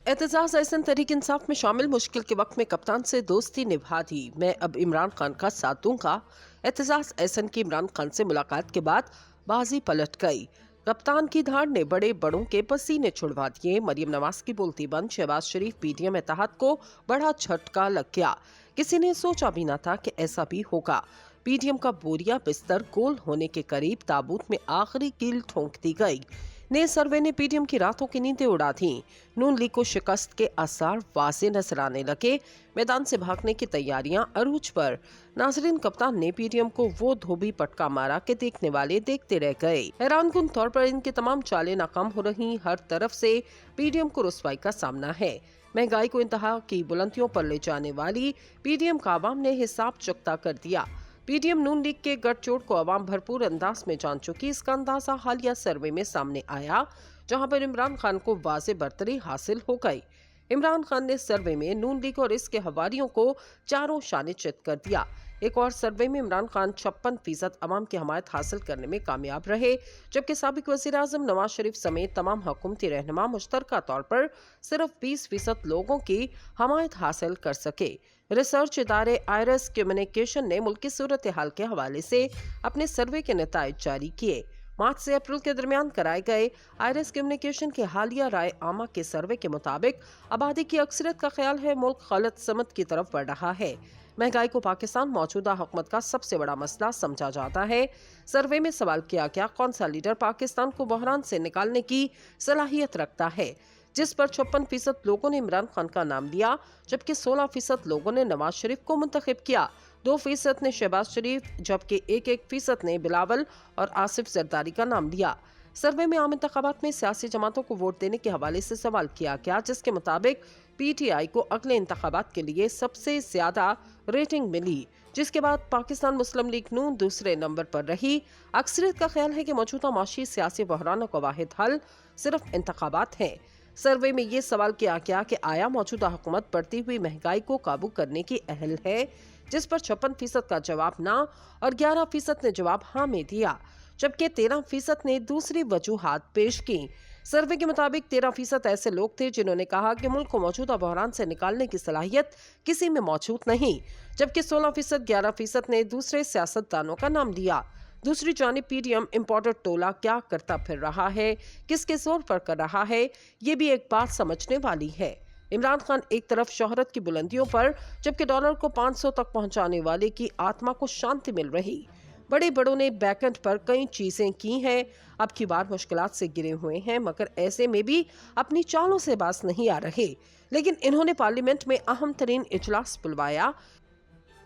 एतजाज अहसन तहरीक इंसाफ में शामिल मुश्किल के वक्त में कप्तान से दोस्ती निभा दी, मैं अब इमरान खान का साथ दूंगा। एतजाज अहसन की इमरान खान से मुलाकात के बाद बाजी पलट गई। कप्तान की धार ने बड़े बड़ों के पसीने छुड़वा दिए। मरियम नवाज की बोलती बंद, शहबाज शरीफ पीडीएम इत्तेहाद को बड़ा झटका लग गया। किसी ने सोचा भी न था कि ऐसा भी होगा। पीडीएम का बोरिया बिस्तर गोल होने के करीब, ताबूत में आखिरी कील ठोंक दी गई। नए सर्वे ने पीडीएम की रातों की नींदें उड़ा दी। नून लीग को शिकस्त के आसार वाज़ेह नजर आने लगे। मैदान से भागने की तैयारियां अरूज पर। नाजरीन, कप्तान ने पीडीएम को वो धोबी पटका मारा कि देखने वाले देखते रह गए। हैरानकुन तौर पर इनकी तमाम चालें नाकाम हो रही। हर तरफ से पीडीएम को रुसवाई का सामना है। महंगाई को इंतहा की बुलंदियों पर ले जाने वाली पीडीएम का अवाम ने हिसाब चुकता कर दिया। पीडीएम नून लीग के गठजोड़ को अवाम भरपूर अंदाज में जान चुकी। इसका अंदाजा हालिया सर्वे में सामने आया, जहां पर इमरान खान को वाज़े बरतरी हासिल हो गई। इमरान खान ने सर्वे में नून लीग और इसके हवारियों को चारों शाने चित कर दिया। एक और सर्वे में इमरान खान 56% अवाम की हमायत हासिल करने में कामयाब रहे, जबकि साबिक वज़ीर आज़म नवाज शरीफ समेत तमाम हुकूमती रहनुमा मुश्तरका तौर पर सिर्फ 20% लोगों की हमायत हासिल कर सके। रिसर्च इदारे आयरस कम्युनिकेशन ने मुल्क की सूरत हाल के हवाले से अपने सर्वे के नताइज जारी किए। मार्च से अप्रैल के दरमियान कराए गए आयरस कम्युनिकेशन के हालिया राय आमा के सर्वे के मुताबिक आबादी की अक्सरियत का ख्याल है मुल्क गलत समत की तरफ बढ़ रहा है। महंगाई को पाकिस्तान मौजूदा हुकूमत का सबसे बड़ा मसला समझा जाता है। सर्वे में सवाल किया गया, कौन सा लीडर पाकिस्तान को बहरान से निकालने की सलाहियत रखता है, जिस पर 56% लोगों ने इमरान खान का नाम लिया, जबकि 16% लोगों ने नवाज शरीफ को मुंतखब किया। 2% ने शहबाज शरीफ, जबकि 1% ने बिलावल और आसिफ जरदारी का नाम लिया। सर्वे में आम इंतखाबात में सियासी जमातों को वोट देने के हवाले से सवाल किया गया, जिसके मुताबिक पीटीआई को अगले इंतखाबात के लिए सबसे ज्यादा रेटिंग मिली, जिसके बाद पाकिस्तान मुस्लिम लीग नून दूसरे नंबर पर रही। अक्सरियत का ख्याल है कि मौजूदा माशी सियासी बहरानों का वाहिद हल सिर्फ इंतखाबात हैं। सर्वे में ये सवाल किया गया कि आया मौजूदा हुकूमत बढ़ती हुई महंगाई को काबू करने की अहल है, जिस पर 56% का जवाब ना और 11% ने जवाब हाँ में दिया, जबकि 13% ने दूसरी वजूहात पेश की। सर्वे के मुताबिक 13% ऐसे लोग थे जिन्होंने कहा कि मुल्क को मौजूदा बहरान से निकालने की सलाहियत किसी में मौजूद नहीं, जबकि 16% 11% ने दूसरे सियासतदानों का नाम लिया। दूसरी जानिब पीडीएम इम्पोर्टेड टोला क्या करता फिर रहा है, किसके जोर पर कर रहा है, ये भी एक बात समझने वाली है। इमरान खान एक तरफ शोहरत की बुलंदियों पर, जबकि डॉलर को 500 तक पहुंचाने वाले की आत्मा को शांति मिल रही। बड़े बड़ों ने बैकएंड पर कई चीजें की हैं, अब की बार मुश्किलात से गिरे हुए हैं, मगर ऐसे में भी अपनी चालों से बाज नहीं आ रहे। लेकिन इन्होंने पार्लियामेंट में अहम तरीन इजलास बुलवाया,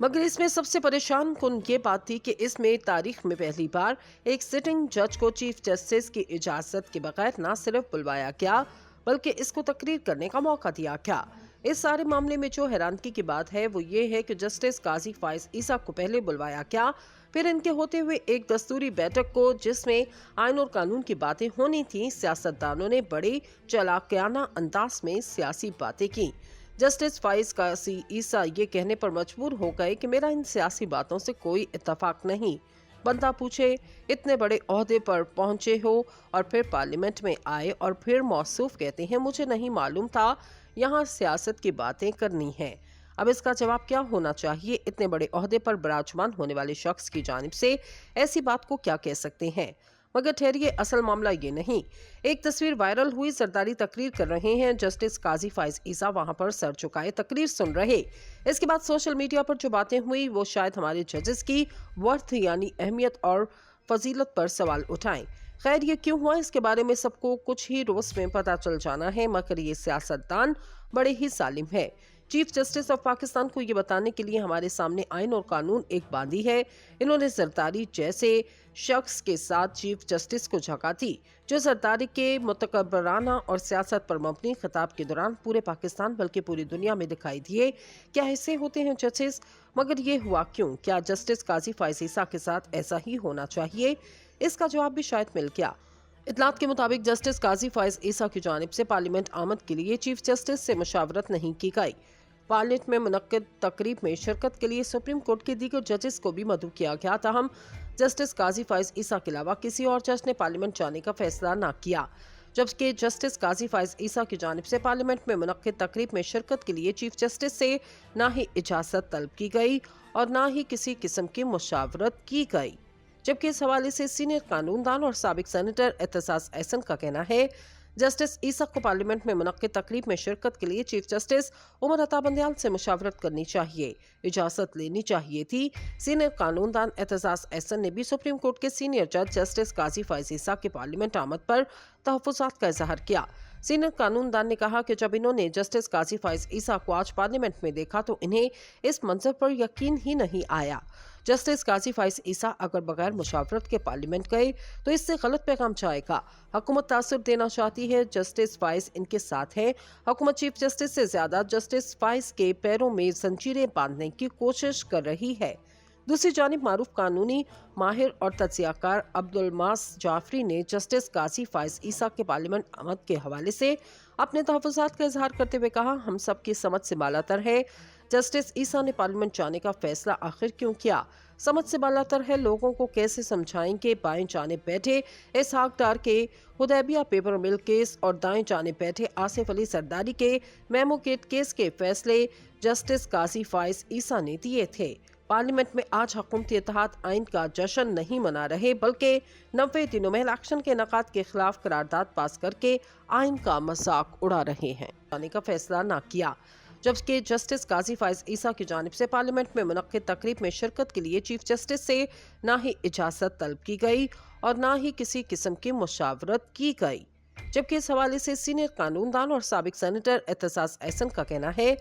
मगर इसमें सबसे परेशान कुन ये बात थी कि इसमें तारीख में पहली बार एक सिटिंग जज को चीफ जस्टिस की इजाजत के बगैर न सिर्फ बुलवाया गया, बल्कि इसको तकरीर करने का मौका दिया गया। इस सारे मामले में जो हैरानगी की बात है वो ये है कि जस्टिस काजी फाइज ईसा को पहले बुलवाया गया, फिर इनके होते हुए एक दस्तूरी बैठक को जिसमें आइन और कानून की बातें होनी थी, सियासतदानों ने बड़े चालाकियाना अंदाज में सियासी बातें की। जस्टिस फाइज काजी ईसा ये कहने पर मजबूर हो गए कि मेरा इन सियासी बातों से कोई इत्तफाक नहीं। बंदा पूछे, इतने बड़े ओहदे पर पहुंचे हो और फिर पार्लियामेंट में आए और फिर मौसूफ कहते हैं मुझे नहीं मालूम था यहाँ सियासत की बातें करनी है। अब इसका जवाब क्या होना चाहिए? इतने बड़े ओहदे पर विराजमान होने वाले शख्स की जानिब से ऐसी बात को क्या कह सकते हैं? मगर ठहरिए, असल मामला ये नहीं। एक तस्वीर वायरल हुई, जरदारी तकरीर कर रहे हैं, जस्टिस काजी फाइज ईसा वहां पर सर झुकाए तकरीर सुन रहे। इसके बाद सोशल मीडिया पर जो बातें हुई वो शायद हमारे जजेस की वर्थ यानी अहमियत और फजीलत पर सवाल उठाएं। खैर, ये क्यों हुआ इसके बारे में सबको कुछ ही रोज में पता चल जाना है, मगर ये सियासतदान बड़े ही सालिम है। चीफ जस्टिस ऑफ पाकिस्तान को ये बताने के लिए हमारे सामने आइन और कानून एक बांधी है। इन्होंने जरदारी जैसे शख्स के साथ चीफ जस्टिस को झका दी, जो जरदारी के मुतकब्बराना और सियासत पर मबनी खिताब के दौरान पूरे पाकिस्तान बल्कि पूरी दुनिया में दिखाई दिए। क्या ऐसे होते हैं जजेस? मगर ये हुआ क्यों? क्या जस्टिस काजी फाइज ईसा के साथ ऐसा ही होना चाहिए? इसका जवाब भी शायद मिल गया। इतलात के मुताबिक जस्टिस काजी फाइज ईसा की जानिब से पार्लियामेंट आमद के लिए चीफ जस्टिस से मुशावरत नहीं की गई। पार्लियामेंट में मुनक्किद तकरीब में शिरकत के लिए सुप्रीम कोर्ट के दीगर जजेस को भी मदऊ किया गया, ताहम जस्टिस काजी फाइज ईसा के अलावा किसी और जज ने पार्लियामेंट जाने का फैसला न किया। जबकि जस्टिस काजी फाइज ईसा की जानिब से पार्लियामेंट में मुनक्किद तकरीब में शिरकत के लिए चीफ जस्टिस से ना ही इजाजत तलब की गई और ना ही किसी किस्म की मुशावरत की गई। जबकि इस हवाले से सीनियर कानूनदान और साबिक सेनेटर एतजाज एहसन का कहना है, जस्टिस ईसा को पार्लियामेंट में मुनक्किद तकरीब में शिरकत के लिए चीफ जस्टिस उमर अता बंदयाल से मुशावरत करनी चाहिए, इजाजत लेनी चाहिए थी। सीनियर कानूनदान एतजाज एहसन ने भी सुप्रीम कोर्ट के सीनियर जज जस्टिस काजी फाइज ईसा के पार्लियामेंट आमद पर तहफ्फुज़ात का इजहार किया। सीनियर कानूनदान ने कहा कि जब इन्होंने जस्टिस काजी फाइज ईसा को आज पार्लियामेंट में देखा तो इन्हें इस मंजर पर यकीन ही नहीं आया। जस्टिस काजी फाइज ईसा अगर बगैर मुशावरत के पार्लियामेंट गए तो इससे गलत पैगाम जाएगा। हुकूमत तासुर देना चाहती है, जस्टिस फाइज इनके साथ है। हुकूमत चीफ जस्टिस से ज्यादा जस्टिस फाइज के पैरों में जंजीरें बांधने की कोशिश कर रही है। दूसरी जानिब मारूफ कानूनी माहिर और तज्जियाकार अब्दुल मास जाफरी ने जस्टिस काजी फाइज ईसा के पार्लियामेंट आमद के हवाले से अपने तहफ्फुज़ात का इजहार करते हुए कहा, हम सब की समझ से बालातर है। जस्टिस ईसा ने पार्लियामेंट जाने का फैसला आखिर क्यों किया? समझ से बालातर है। लोगों को कैसे समझाएं कि बाएं जाने बैठे इसहाक डार के हुदैबिया पेपर मिल केस और दाएं जाने बैठे आसिफ अली सरदारी के मेमो गेट केस के फैसले जस्टिस काजी फाइज ईसा ने दिए थे। पार्लियामेंट में आज हुकूमती इत्तेहाद आइन का जश्न नहीं मना रहे, बल्कि 90 दिनों में इलेक्शन के इनेकाद के खिलाफ करारदाद पास करके आइन का मजाक उड़ा रहे हैं। जाने का फैसला ना किया। जबकि जस्टिस काजी फाइज ईसा की जानिब से पार्लियामेंट में मुनक्किद तकरीब में शिरकत के लिए चीफ जस्टिस से ना ही इजाजत तलब की गई और ना ही किसी किस्म की मुशावरत की गई। जबकि इस हवाले से सीनियर कानूनदान और साबिक सेनेटर एतजाज एहसन का कहना है,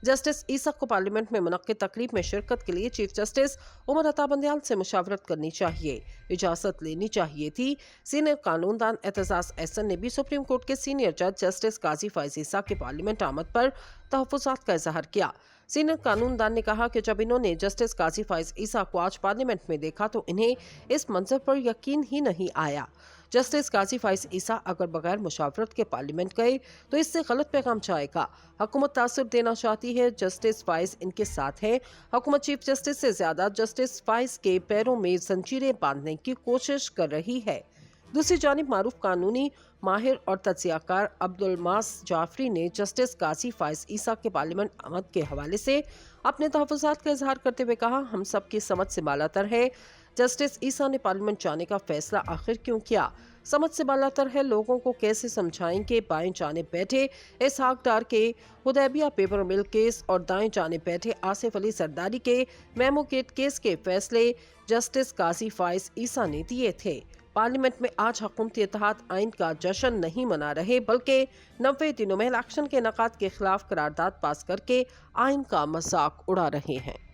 जस्टिस ईसा को पार्लियामेंट में मुनक्किद तकरीब में शिरकत के लिए चीफ जस्टिस उमर अता बंदयाल से मुशावरत करनी चाहिए, इजाजत लेनी चाहिए थी। सीनियर कानूनदान एतजाज एहसन ने भी सुप्रीम कोर्ट के सीनियर जज जस्टिस काजी फाइज ईसा के पार्लियामेंट आमद पर तहफ्फुज़ात का इजहार किया। सीनियर कानूनदान ने कहा कि जब इन्होंने जस्टिस काजी फाइज ईसा को आज पार्लियामेंट में देखा तो इन्हें इस मंजर पर यकीन ही नहीं आया। जस्टिस काजी फाइज ईसा अगर बगैर मुशावरत के पार्लियामेंट गए तो इससे गलत पैगाम जाएगा। हुकूमत तासुर देना चाहती है, जस्टिस फाइज इनके साथ है। हुकूमत चीफ जस्टिस से ज्यादा जस्टिस फाइज के पैरों में जंजीरें बांधने की कोशिश कर रही है। दूसरी जानिब मारूफ कानूनी माहिर और तज्जियाकार अब्दुल मास जाफरी ने जस्टिस काजी फाइज ईसा के पार्लियामेंट आमद के हवाले से अपने तहफ्फुज़ात का इजहार करते हुए कहा, हम सब की समझ से बालातर है। जस्टिस ईसा ने पार्लियामेंट जाने का फैसला आखिर क्यों किया? समझ से बालातर है। लोगों को कैसे समझाएं कि बाएं जाने बैठे इसहाक डार के हुदैबिया पेपर मिल केस और दाएं जाने बैठे आसिफ अली सरदारी के मेमो गेट केस के फैसले जस्टिस काजी फाइज ईसा ने दिए थे। पार्लियामेंट में आज हुकूमती इत्तेहाद आइन का जश्न नहीं मना रहे, बल्कि 90 दिनों में इलेक्शन के इनेकाद के खिलाफ करारदाद पास करके आइन का मजाक उड़ा रहे हैं।